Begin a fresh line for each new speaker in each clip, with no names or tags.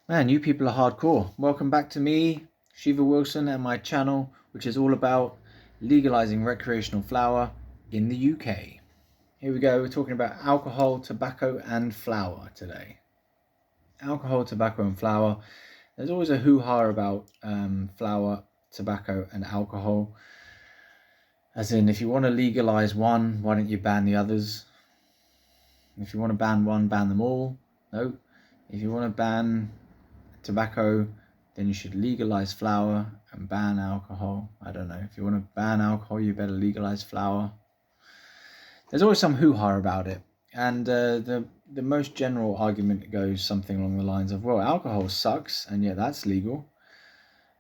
Man, you people are hardcore. Welcome back to me, Shiva Wilson, and my channel, which is all about legalizing recreational flower in the UK. Here we go, we're talking about alcohol, tobacco, and flower today. Alcohol, tobacco, and flower. There's always a hoo-ha about flower, tobacco, and alcohol. As in, if you want to legalize one, why don't you ban the others? If you want to ban one, ban them all. No. If you want to ban tobacco, then you should legalize flower and ban alcohol. I don't know. If you want to ban alcohol, you better legalize flower. There's always some hoo-ha about it. And the most general argument goes something along the lines of, well, alcohol sucks, and yet that's legal.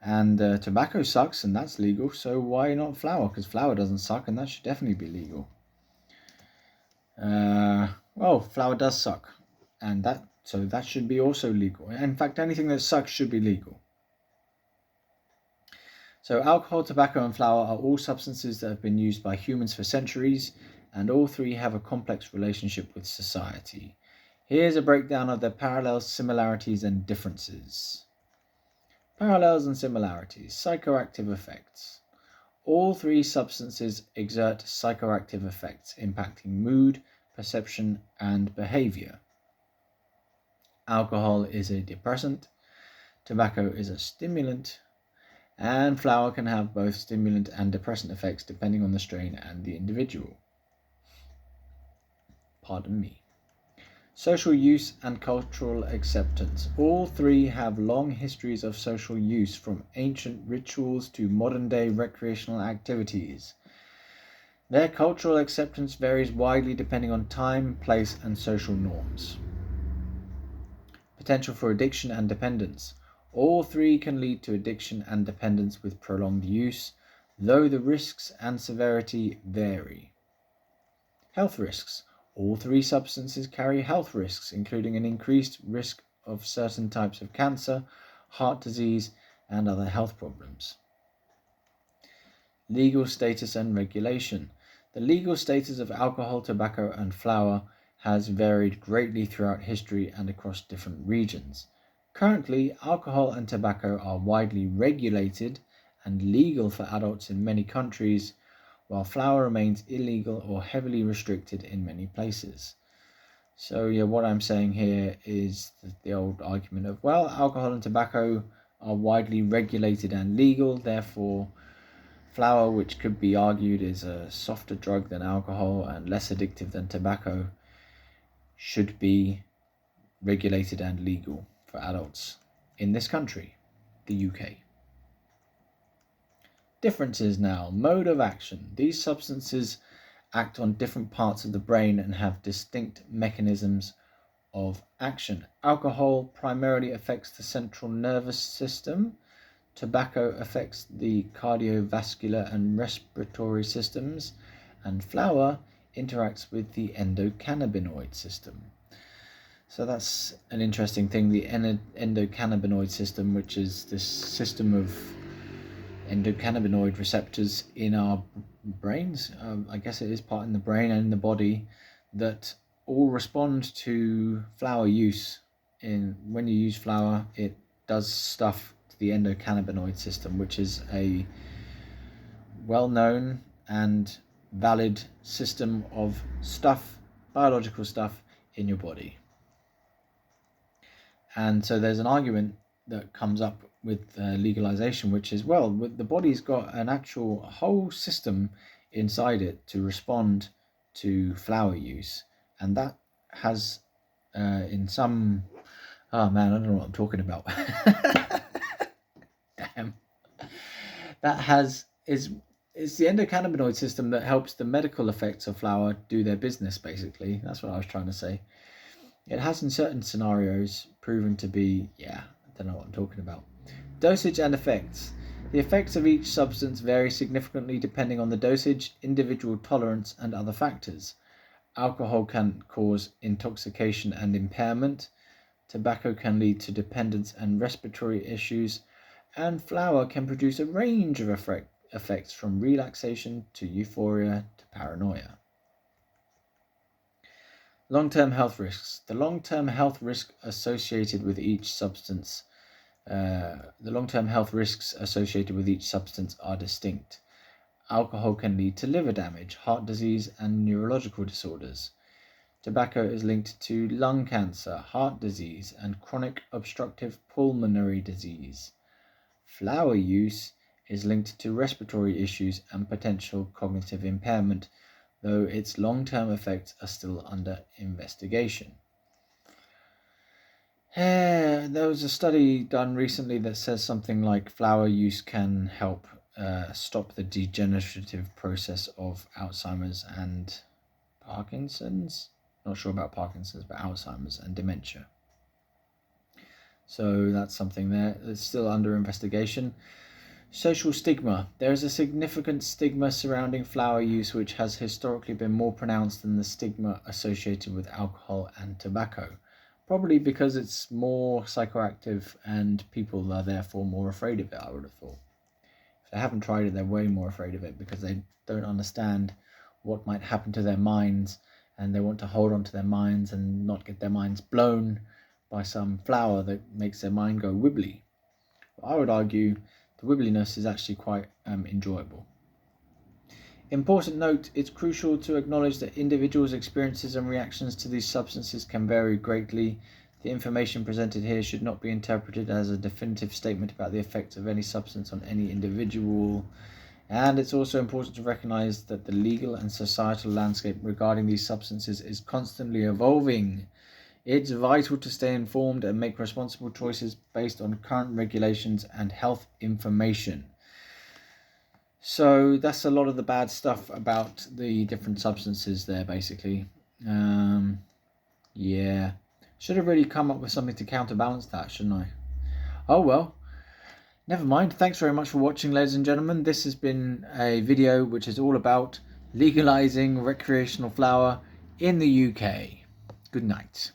And tobacco sucks, and that's legal. So why not flower? Because flower doesn't suck, and that should definitely be legal. Well, flower does suck, and that should be also legal. In fact, anything that sucks should be legal. So alcohol, tobacco, and flower are all substances that have been used by humans for centuries, and all three have a complex relationship with society. Here's a breakdown of their parallels, similarities, and differences. Parallels and similarities. Psychoactive effects. All three substances exert psychoactive effects, impacting mood, perception, and behavior. Alcohol is a depressant, tobacco is a stimulant, and flower can have both stimulant and depressant effects depending on the strain and the individual. Pardon me. Social use and cultural acceptance. All three have long histories of social use, from ancient rituals to modern-day recreational activities. Their cultural acceptance varies widely depending on time, place, and social norms. Potential for addiction and dependence. All three can lead to addiction and dependence with prolonged use, though the risks and severity vary. Health risks. All three substances carry health risks, including an increased risk of certain types of cancer, heart disease, and other health problems. Legal status and regulation. The legal status of alcohol, tobacco, and flower has varied greatly throughout history and across different regions. Currently, alcohol and tobacco are widely regulated and legal for adults in many countries, while flower remains illegal or heavily restricted in many places. So yeah, what I'm saying here is the old argument of, well, alcohol and tobacco are widely regulated and legal, therefore flower, which could be argued is a softer drug than alcohol and less addictive than tobacco, should be regulated and legal for adults in this country, the UK. Differences now. Mode of action. These substances act on different parts of the brain and have distinct mechanisms of action. Alcohol primarily affects the central nervous system. Tobacco affects the cardiovascular and respiratory systems. And flower interacts with the endocannabinoid system. So that's an interesting thing, the endocannabinoid system, which is this system of endocannabinoid receptors in our brains. I guess it is part in the brain and in the body that all respond to flower use. When you use flower, it does stuff to the endocannabinoid system, which is a well-known and valid system of stuff, biological stuff in your body. And so there's an argument that comes up with legalization, which is, well, the body's got an actual whole system inside it to respond to flower use, and that has in some I don't know what I'm talking about. Damn. It's the endocannabinoid system that helps the medical effects of flower do their business, basically. That's what I was trying to say. It has in certain scenarios proven to be, I don't know what I'm talking about. Dosage and effects. The effects of each substance vary significantly depending on the dosage, individual tolerance, and other factors. Alcohol can cause intoxication and impairment. Tobacco can lead to dependence and respiratory issues. And flower can produce a range of effects from relaxation to euphoria to paranoia. Long-term health risks. The long-term health risk associated with each substance are distinct. Alcohol can lead to liver damage, heart disease, and neurological disorders. Tobacco is linked to lung cancer, heart disease, and chronic obstructive pulmonary disease. Flower use is linked to respiratory issues and potential cognitive impairment, though its long-term effects are still under investigation. There was a study done recently that says something like flower use can help stop the degenerative process of Alzheimer's and Parkinson's. Not sure about Parkinson's, but Alzheimer's and dementia. So that's something there that's still under investigation. Social stigma. There is a significant stigma surrounding flower use, which has historically been more pronounced than the stigma associated with alcohol and tobacco. Probably because it's more psychoactive and people are therefore more afraid of it, I would have thought. If they haven't tried it, they're way more afraid of it because they don't understand what might happen to their minds, and they want to hold on to their minds and not get their minds blown by some flower that makes their mind go wibbly. I would argue the wibbliness is actually quite enjoyable. Important note, it's crucial to acknowledge that individuals' experiences and reactions to these substances can vary greatly. The information presented here should not be interpreted as a definitive statement about the effects of any substance on any individual. And it's also important to recognize that the legal and societal landscape regarding these substances is constantly evolving. It's vital to stay informed and make responsible choices based on current regulations and health information. So that's a lot of the bad stuff about the different substances there, basically. Yeah. Should have really come up with something to counterbalance that, shouldn't I? Oh well. Never mind. Thanks very much for watching, ladies and gentlemen. This has been a video which is all about legalizing recreational flower in the UK. Good night.